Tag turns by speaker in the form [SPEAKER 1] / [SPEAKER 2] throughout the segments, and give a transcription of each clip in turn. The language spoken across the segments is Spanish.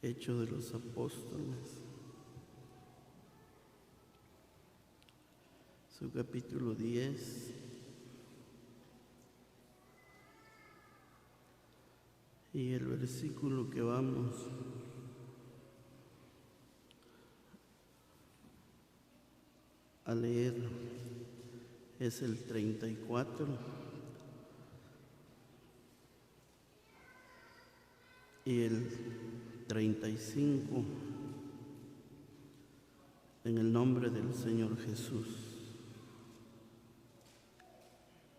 [SPEAKER 1] Hechos de los Apóstoles, su capítulo 10, y el versículo que vamos a leer es el 34 y el 35, en el nombre del Señor Jesús.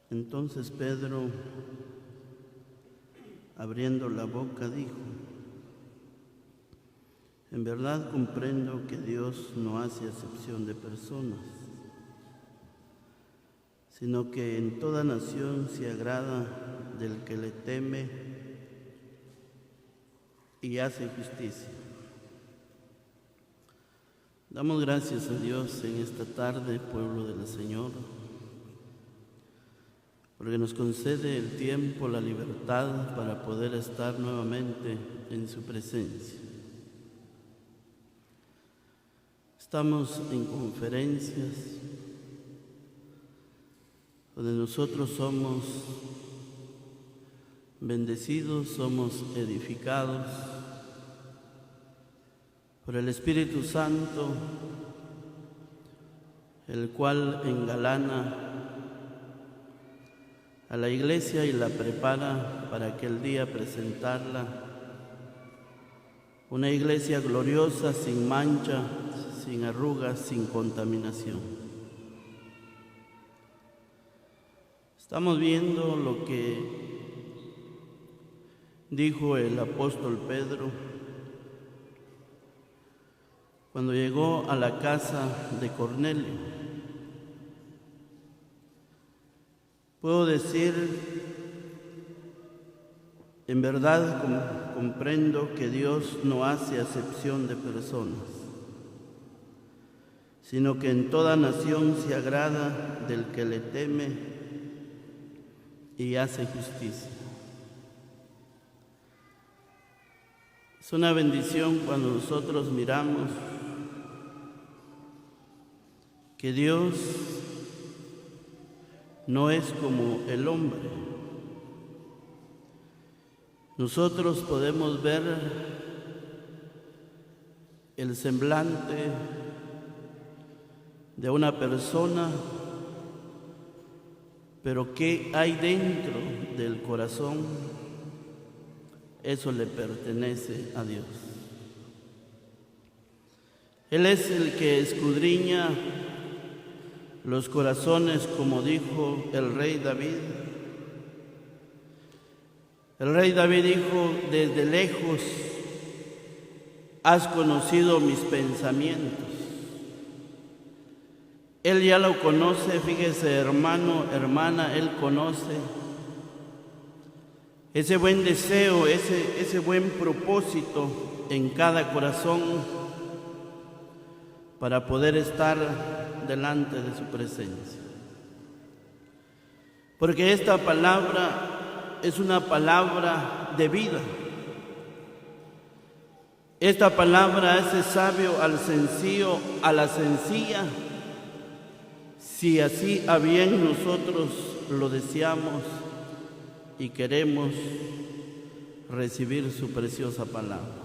[SPEAKER 1] Entonces Pedro, abriendo la boca, dijo: en verdad comprendo que Dios no hace acepción de personas, sino que en toda nación se agrada del que le teme y hace justicia. Damos gracias a Dios en esta tarde, pueblo del Señor, porque nos concede el tiempo, la libertad para poder estar nuevamente en su presencia. Estamos en conferencias donde nosotros somos bendecidos, somos edificados por el Espíritu Santo, el cual engalana a la iglesia y la prepara para aquel día presentarla, una iglesia gloriosa, sin mancha, sin arrugas, sin contaminación. Estamos viendo lo que dijo el apóstol Pedro cuando llegó a la casa de Cornelio. Puedo decir, en verdad comprendo que Dios no hace acepción de personas, sino que en toda nación se agrada del que le teme y hace justicia. Es una bendición cuando nosotros miramos que Dios no es como el hombre. Nosotros podemos ver el semblante de una persona, pero ¿qué hay dentro del corazón? Eso le pertenece a Dios. Él es el que escudriña los corazones, como dijo el rey David. El rey David dijo: desde lejos has conocido mis pensamientos. Él ya lo conoce, fíjese, hermano, hermana, Él conoce ese buen deseo, ese buen propósito en cada corazón para poder estar delante de su presencia. Porque esta palabra es una palabra de vida. Esta palabra hace sabio al sencillo, a la sencilla, si así a bien nosotros lo deseamos y queremos recibir su preciosa palabra.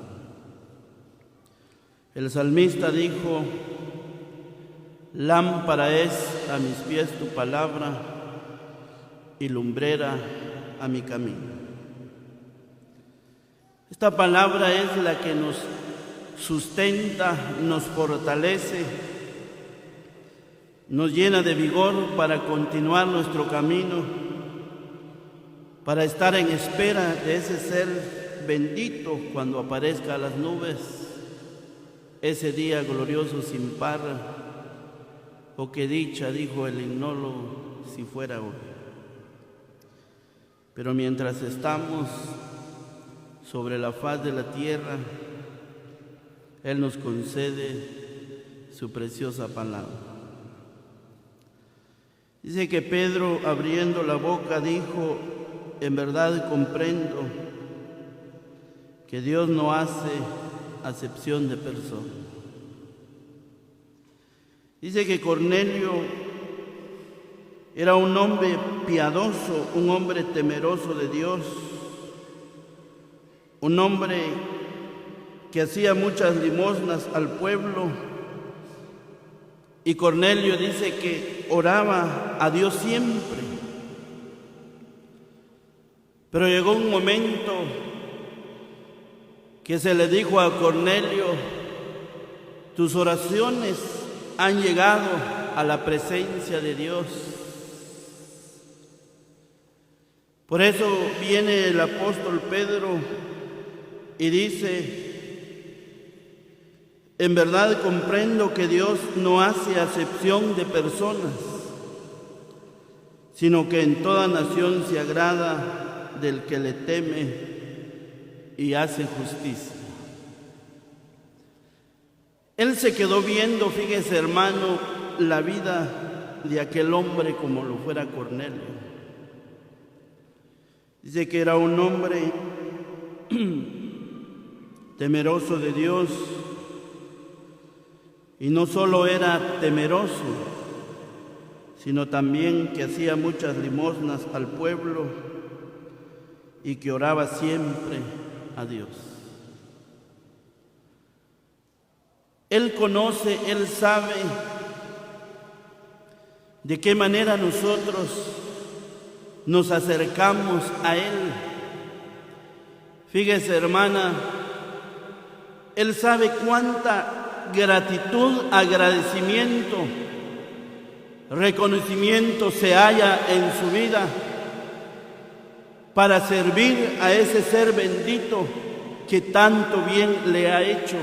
[SPEAKER 1] El salmista dijo: lámpara es a mis pies tu palabra y lumbrera a mi camino. Esta palabra es la que nos sustenta, nos fortalece, nos llena de vigor para continuar nuestro camino, para estar en espera de ese ser bendito cuando aparezca a las nubes, ese día glorioso sin par. Oh, qué dicha, dijo el himnólogo, si fuera hoy. Pero mientras estamos sobre la faz de la tierra, Él nos concede su preciosa palabra. Dice que Pedro, abriendo la boca, dijo: en verdad comprendo que Dios no hace acepción de persona. Dice que Cornelio era un hombre piadoso, un hombre temeroso de Dios, un hombre que hacía muchas limosnas al pueblo. Y Cornelio dice que oraba a Dios siempre. Pero llegó un momento que se le dijo a Cornelio: tus oraciones han llegado a la presencia de Dios. Por eso viene el apóstol Pedro y dice: en verdad comprendo que Dios no hace acepción de personas, sino que en toda nación se agrada del que le teme y hace justicia. Él se quedó viendo, fíjese hermano, la vida de aquel hombre como lo fuera Cornelio. Dice que era un hombre temeroso de Dios, y no solo era temeroso, sino también que hacía muchas limosnas al pueblo y que oraba siempre a Dios. Él conoce, Él sabe de qué manera nosotros nos acercamos a Él. Fíjese, hermana, Él sabe cuánta gratitud, agradecimiento, reconocimiento se halla en su vida para servir a ese ser bendito que tanto bien le ha hecho,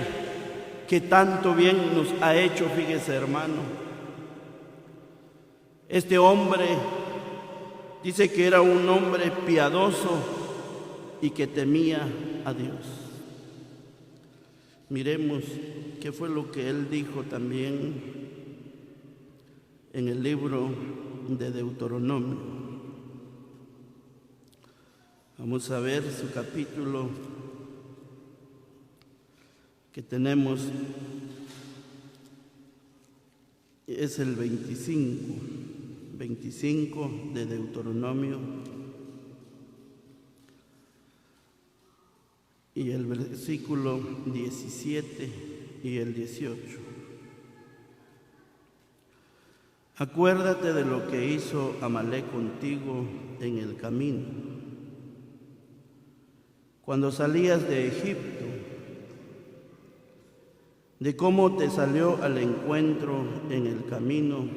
[SPEAKER 1] que tanto bien nos ha hecho. Fíjese, hermano, este hombre dice que era un hombre piadoso y que temía a Dios. Miremos qué fue lo que él dijo también en el libro de Deuteronomio. Vamos a ver su capítulo que tenemos, es el 25 de Deuteronomio, y el versículo 17 y el 18. Acuérdate de lo que hizo Amalec contigo en el camino, cuando salías de Egipto, de cómo te salió al encuentro en el camino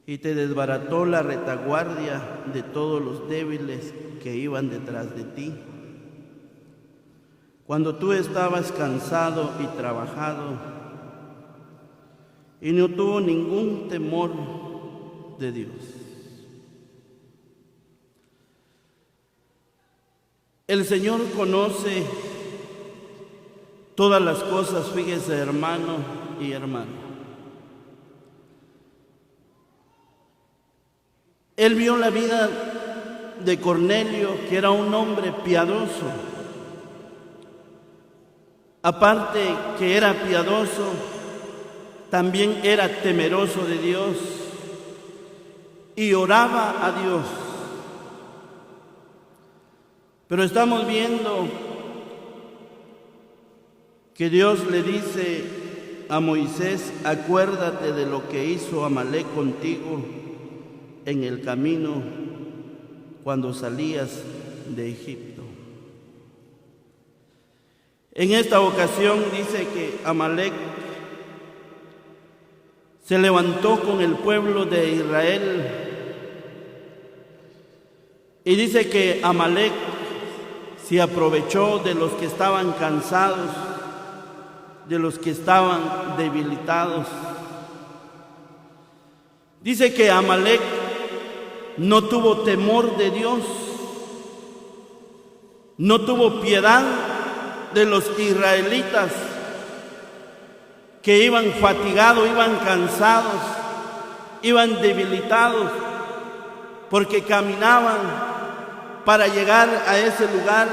[SPEAKER 1] y te desbarató la retaguardia de todos los débiles que iban detrás de ti. Cuando tú estabas cansado y trabajado, y no tuvo ningún temor de Dios. El Señor conoce todas las cosas, fíjese, hermano y hermana. Él vio la vida de Cornelio, que era un hombre piadoso. Aparte que era piadoso, también era temeroso de Dios y oraba a Dios. Pero estamos viendo que Dios le dice a Moisés: acuérdate de lo que hizo Amalec contigo en el camino cuando salías de Egipto. En esta ocasión dice que Amalec se levantó con el pueblo de Israel, y dice que Amalec se aprovechó de los que estaban cansados, de los que estaban debilitados. Dice que Amalec no tuvo temor de Dios, no tuvo piedad de los israelitas que iban fatigados, iban cansados, iban debilitados, porque caminaban para llegar a ese lugar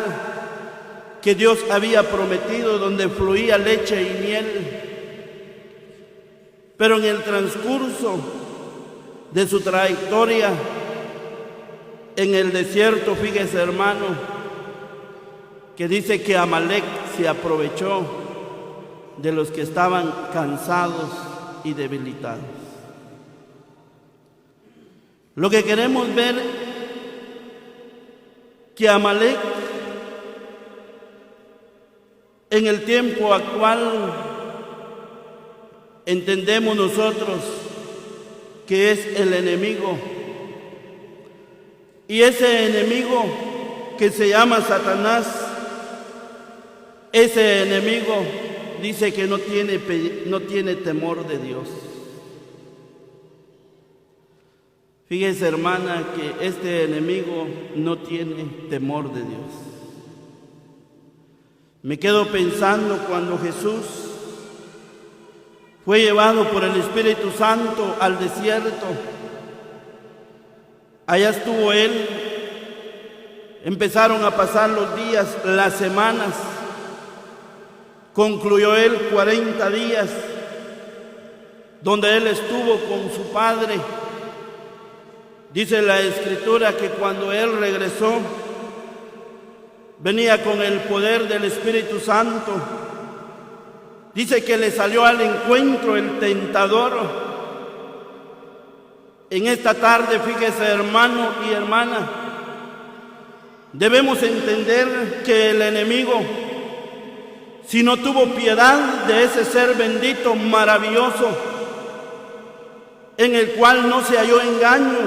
[SPEAKER 1] que Dios había prometido, donde fluía leche y miel. Pero en el transcurso de su trayectoria en el desierto, fíjese hermano, que dice que Amalek se aprovechó de los que estaban cansados y debilitados. Lo que queremos ver, que Amalek en el tiempo actual entendemos nosotros que es el enemigo, y ese enemigo que se llama Satanás, ese enemigo dice que no tiene temor de Dios. Fíjese hermana que este enemigo no tiene temor de Dios. Me quedo pensando cuando Jesús fue llevado por el Espíritu Santo al desierto. Allá estuvo él, empezaron a pasar los días, las semanas, concluyó él 40 días, donde él estuvo con su Padre. Dice la Escritura que cuando él regresó, venía con el poder del Espíritu Santo. Dice que le salió al encuentro el tentador. En esta tarde, fíjese hermano y hermana, debemos entender que el enemigo, si no tuvo piedad de ese ser bendito, maravilloso, en el cual no se halló engaño,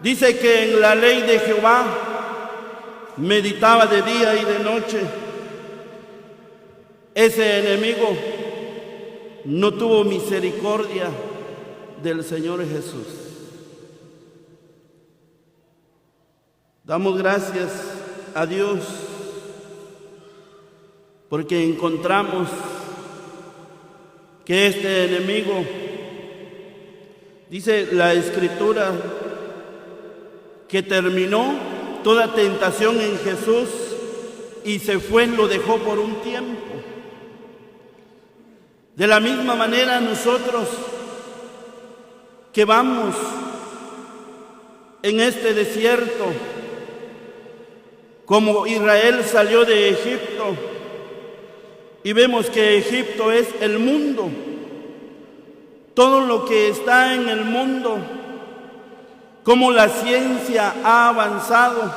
[SPEAKER 1] dice que en la ley de Jehová meditaba de día y de noche. Ese enemigo no tuvo misericordia del Señor Jesús. Damos gracias a Dios porque encontramos que este enemigo, dice la Escritura, que terminó toda tentación en Jesús y se fue, lo dejó por un tiempo. De la misma manera nosotros que vamos en este desierto, como Israel salió de Egipto, y vemos que Egipto es el mundo, todo lo que está en el mundo, cómo la ciencia ha avanzado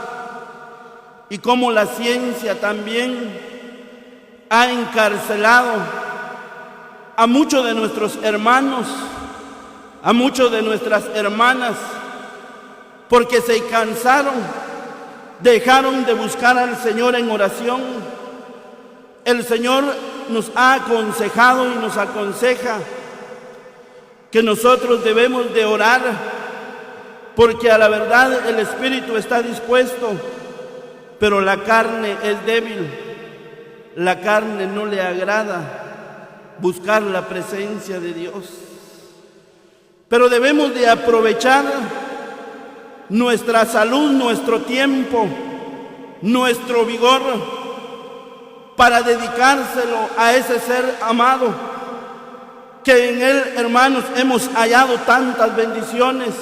[SPEAKER 1] y cómo la ciencia también ha encarcelado a muchos de nuestros hermanos, a muchas de nuestras hermanas, porque se cansaron, dejaron de buscar al Señor en oración. El Señor nos ha aconsejado y nos aconseja que nosotros debemos de orar, porque a la verdad el espíritu está dispuesto, pero la carne es débil. La carne no le agrada buscar la presencia de Dios. Pero debemos de aprovechar nuestra salud, nuestro tiempo, nuestro vigor para dedicárselo a ese ser amado, que en él, hermanos, hemos hallado tantas bendiciones.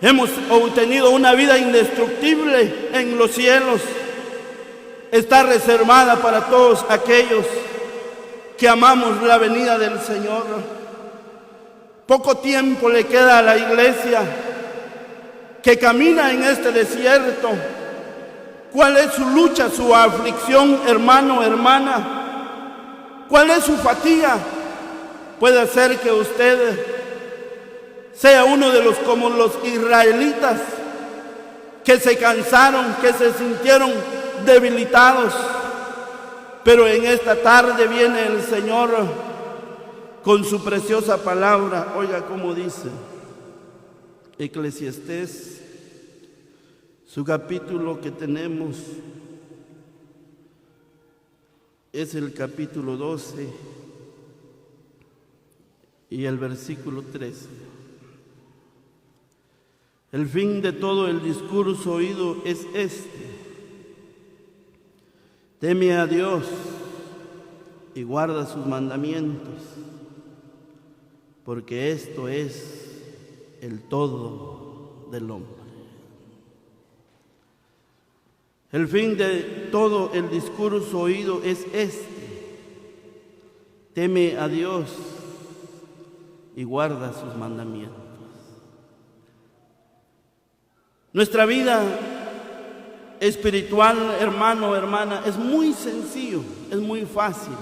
[SPEAKER 1] Hemos obtenido una vida indestructible en los cielos. Está reservada para todos aquellos que amamos la venida del Señor. Poco tiempo le queda a la iglesia que camina en este desierto. ¿Cuál es su lucha, su aflicción, hermano, hermana? ¿Cuál es su fatiga? Puede ser que usted sea uno de los como los israelitas que se cansaron, que se sintieron debilitados. Pero en esta tarde viene el Señor con su preciosa palabra. Oiga cómo dice Eclesiastés, su capítulo que tenemos es el capítulo 12 y el versículo 13. El fin de todo el discurso oído es este: Teme a Dios y guarda sus mandamientos, porque esto es el todo del hombre. El fin de todo el discurso oído es este: teme a Dios y guarda sus mandamientos. Nuestra vida espiritual, hermano, hermana, es muy sencillo, es muy fácil.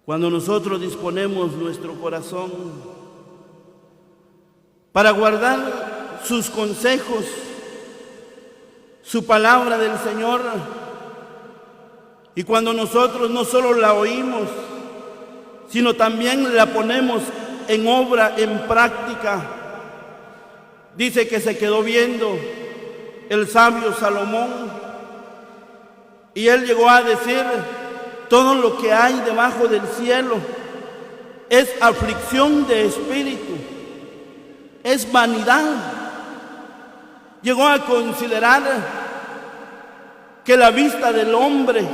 [SPEAKER 1] Cuando nosotros disponemos nuestro corazón para guardar sus consejos, su palabra del Señor, y cuando nosotros no solo la oímos, sino también la ponemos en obra, en práctica. Dice que se quedó viendo el sabio Salomón y él llegó a decir: todo lo que hay debajo del cielo es aflicción de espíritu, es vanidad. Llegó a considerar que la vista del hombre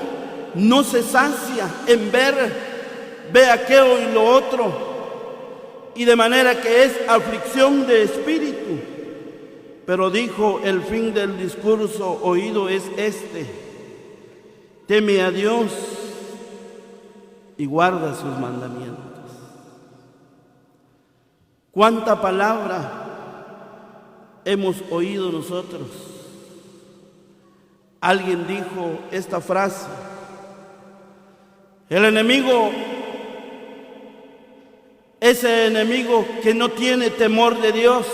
[SPEAKER 1] no se sacia en ve aquello y lo otro, y de manera que es aflicción de espíritu. Pero dijo: el fin del discurso oído es este: teme a Dios y guarda sus mandamientos. ¿Cuánta palabra hemos oído nosotros? Alguien dijo esta frase: el enemigo, ese enemigo que no tiene temor de Dios,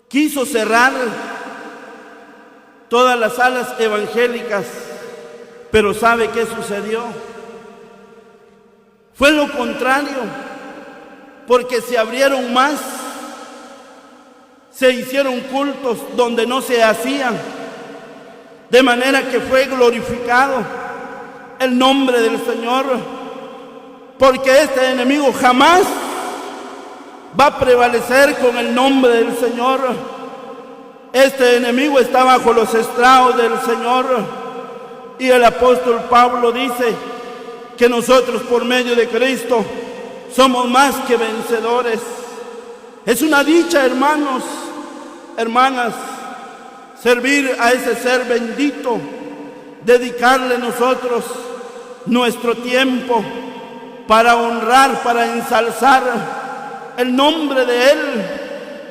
[SPEAKER 1] quiso cerrar todas las salas evangélicas, pero ¿sabe qué sucedió? Fue lo contrario, porque se abrieron más, se hicieron cultos donde no se hacían, de manera que fue glorificado el nombre del Señor, porque este enemigo jamás va a prevalecer con el nombre del Señor. Este enemigo está bajo los estragos del Señor, y el apóstol Pablo dice que nosotros por medio de Cristo somos más que vencedores. Es una dicha, hermanos, hermanas, servir a ese ser bendito, dedicarle nosotros nuestro tiempo para honrar, para ensalzar el nombre de Él.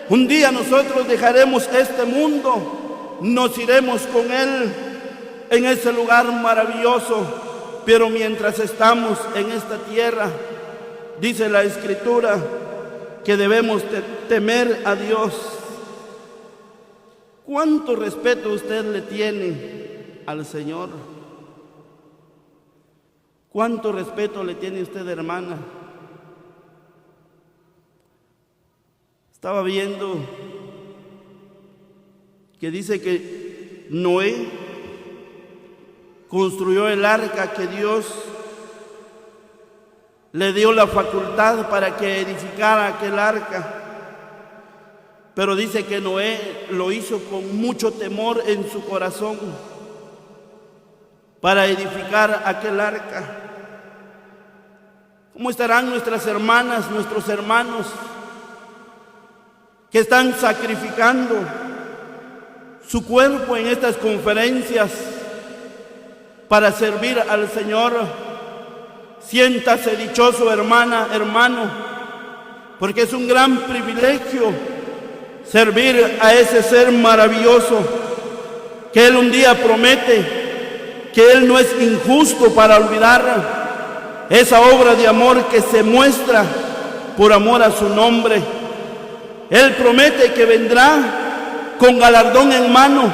[SPEAKER 1] Un día nosotros dejaremos este mundo, nos iremos con Él en ese lugar maravilloso, pero mientras estamos en esta tierra, dice la Escritura que debemos temer a Dios. ¿Cuánto respeto usted le tiene al Señor? ¿Cuánto respeto le tiene usted, hermana? Estaba viendo que dice que Noé construyó el arca que Dios le dio la facultad para que edificara aquel arca. Pero dice que Noé lo hizo con mucho temor en su corazón para edificar aquel arca. ¿Cómo estarán nuestras hermanas, nuestros hermanos que están sacrificando su cuerpo en estas conferencias para servir al Señor? Siéntase dichoso, hermana, hermano, porque es un gran privilegio servir a ese ser maravilloso que Él un día promete que Él no es injusto para olvidar esa obra de amor que se muestra por amor a su nombre. Él promete que vendrá con galardón en mano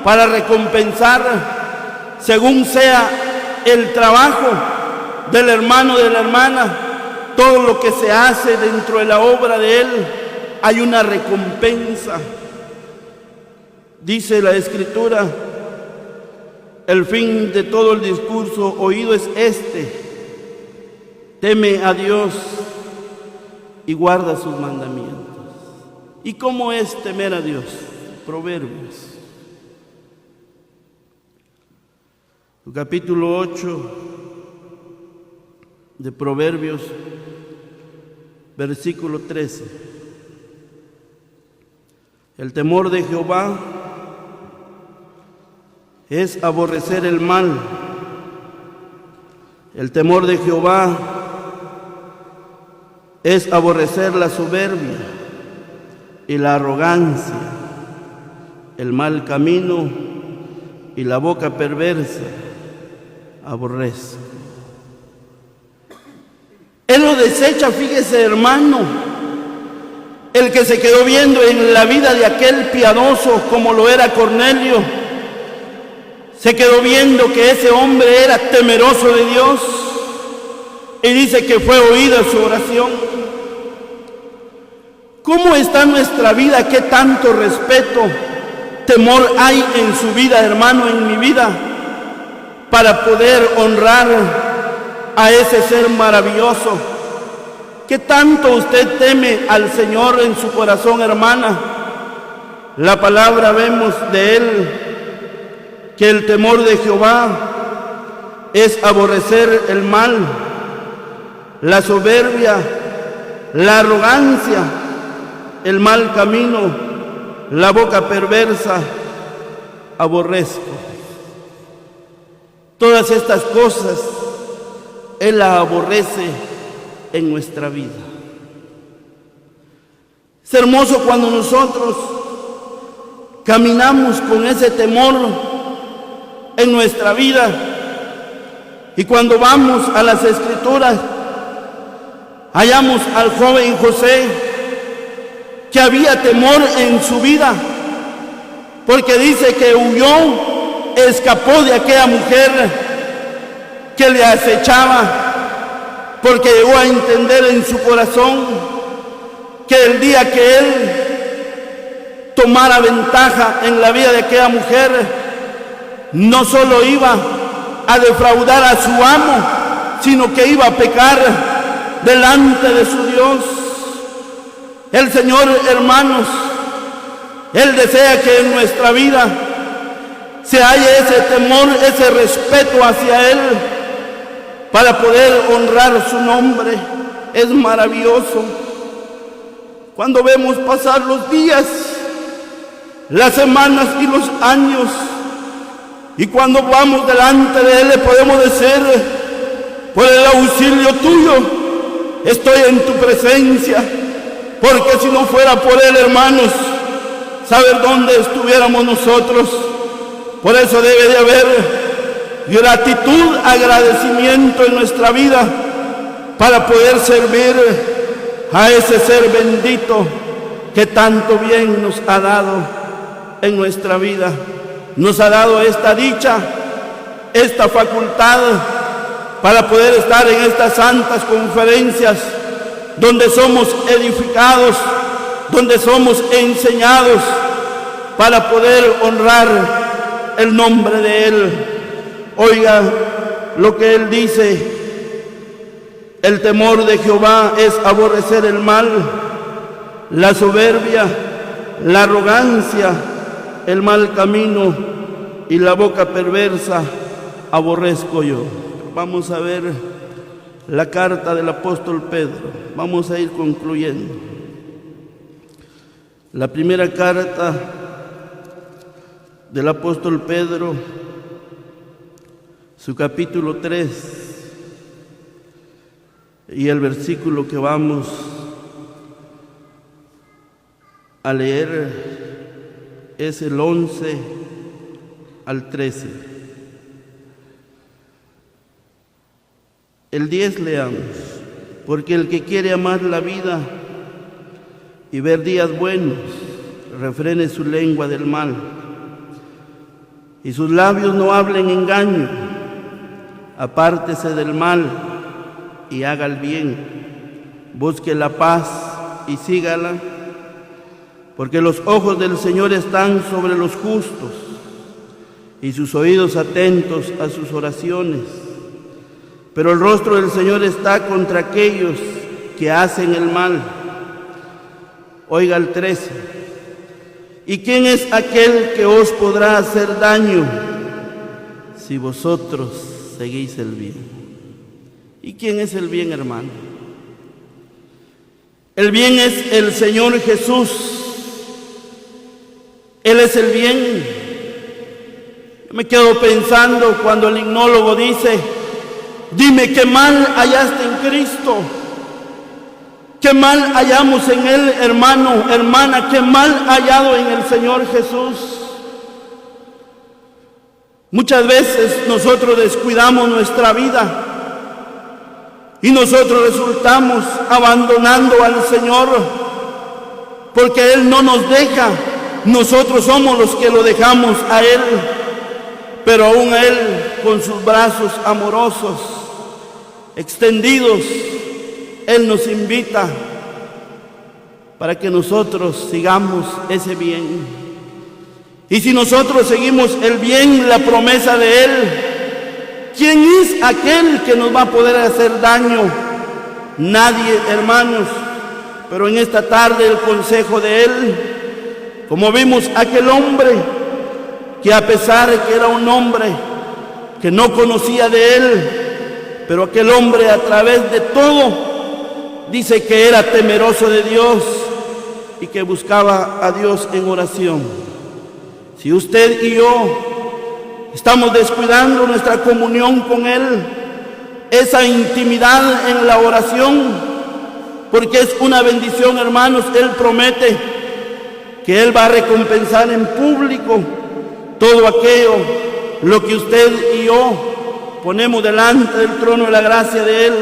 [SPEAKER 1] para recompensar según sea el trabajo del hermano, de la hermana. Todo lo que se hace dentro de la obra de Él, hay una recompensa. Dice la Escritura: el fin de todo el discurso oído es este: teme a Dios y guarda sus mandamientos. ¿Y cómo es temer a Dios? Proverbios. capítulo 8 de Proverbios, versículo 13. El temor de Jehová es aborrecer el mal. El temor de Jehová es aborrecer la soberbia y la arrogancia, el mal camino y la boca perversa aborrece. Él lo desecha, fíjese, hermano, el que se quedó viendo en la vida de aquel piadoso como lo era Cornelio, se quedó viendo que ese hombre era temeroso de Dios y dice que fue oída su oración. ¿Cómo está nuestra vida? ¿Qué tanto respeto, temor hay en su vida, hermano, en mi vida, para poder honrar a ese ser maravilloso? ¿Qué tanto usted teme al Señor en su corazón, hermana? La palabra vemos de Él que el temor de Jehová es aborrecer el mal, la soberbia, la arrogancia, el mal camino, la boca perversa, aborrezco. Todas estas cosas Él las aborrece en nuestra vida. Es hermoso cuando nosotros caminamos con ese temor en nuestra vida y cuando vamos a las Escrituras hallamos al joven José que había temor en su vida, porque dice que huyó, escapó de aquella mujer que le acechaba, porque llegó a entender en su corazón que el día que él tomara ventaja en la vida de aquella mujer, no solo iba a defraudar a su amo, sino que iba a pecar delante de su Dios. El Señor, hermanos, Él desea que en nuestra vida se halle ese temor, ese respeto hacia Él, para poder honrar su nombre. Es maravilloso cuando vemos pasar los días, las semanas y los años, y cuando vamos delante de Él le podemos decir: por el auxilio tuyo estoy en tu presencia, porque si no fuera por Él, hermanos, saber dónde estuviéramos nosotros. Por eso debe de haber gratitud, agradecimiento en nuestra vida para poder servir a ese ser bendito que tanto bien nos ha dado en nuestra vida. Nos ha dado esta dicha, esta facultad para poder estar en estas santas conferencias donde somos edificados, donde somos enseñados para poder honrar el nombre de Él. Oiga lo que Él dice: el temor de Jehová es aborrecer el mal, la soberbia, la arrogancia, el mal camino y la boca perversa aborrezco yo. Vamos a ver la carta del apóstol Pedro. Vamos a ir concluyendo. La primera carta del apóstol Pedro, su capítulo 3, y el versículo que vamos a leer es el 11 al 13. El 10 leamos: porque el que quiere amar la vida y ver días buenos, refrene su lengua del mal, y sus labios no hablen engaño. Apártese del mal y haga el bien, busque la paz y sígala, porque los ojos del Señor están sobre los justos y sus oídos atentos a sus oraciones. Pero el rostro del Señor está contra aquellos que hacen el mal. Oiga el 13: ¿y quién es aquel que os podrá hacer daño si vosotros seguís el bien. ¿Y quién es el bien, hermano? El bien es el Señor Jesús. Él es el bien. Yo me quedo pensando cuando el himnólogo dice: dime qué mal hallaste en Cristo. Qué mal hallamos en Él, hermano, hermana, qué mal hallado en el Señor Jesús. Muchas veces nosotros descuidamos nuestra vida y nosotros resultamos abandonando al Señor porque Él no nos deja. Nosotros somos los que lo dejamos a Él, pero aún Él, con sus brazos amorosos extendidos, Él nos invita para que nosotros sigamos ese bien. Y si nosotros seguimos el bien, la promesa de Él, ¿quién es aquel que nos va a poder hacer daño? Nadie, hermanos. Pero en esta tarde el consejo de Él, como vimos aquel hombre que a pesar de que era un hombre que no conocía de Él, pero aquel hombre a través de todo dice que era temeroso de Dios y que buscaba a Dios en oración. Si usted y yo estamos descuidando nuestra comunión con Él, esa intimidad en la oración, porque es una bendición, hermanos, Él promete que Él va a recompensar en público todo aquello, lo que usted y yo ponemos delante del trono de la gracia de Él.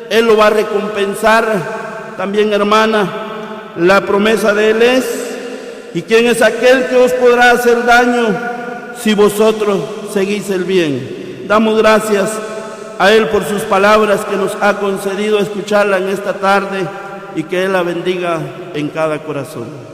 [SPEAKER 1] Él lo va a recompensar. También, hermana, la promesa de Él es: ¿y quién es aquel que os podrá hacer daño si vosotros seguís el bien? Damos gracias a Él por sus palabras que nos ha concedido escucharla en esta tarde y que Él la bendiga en cada corazón.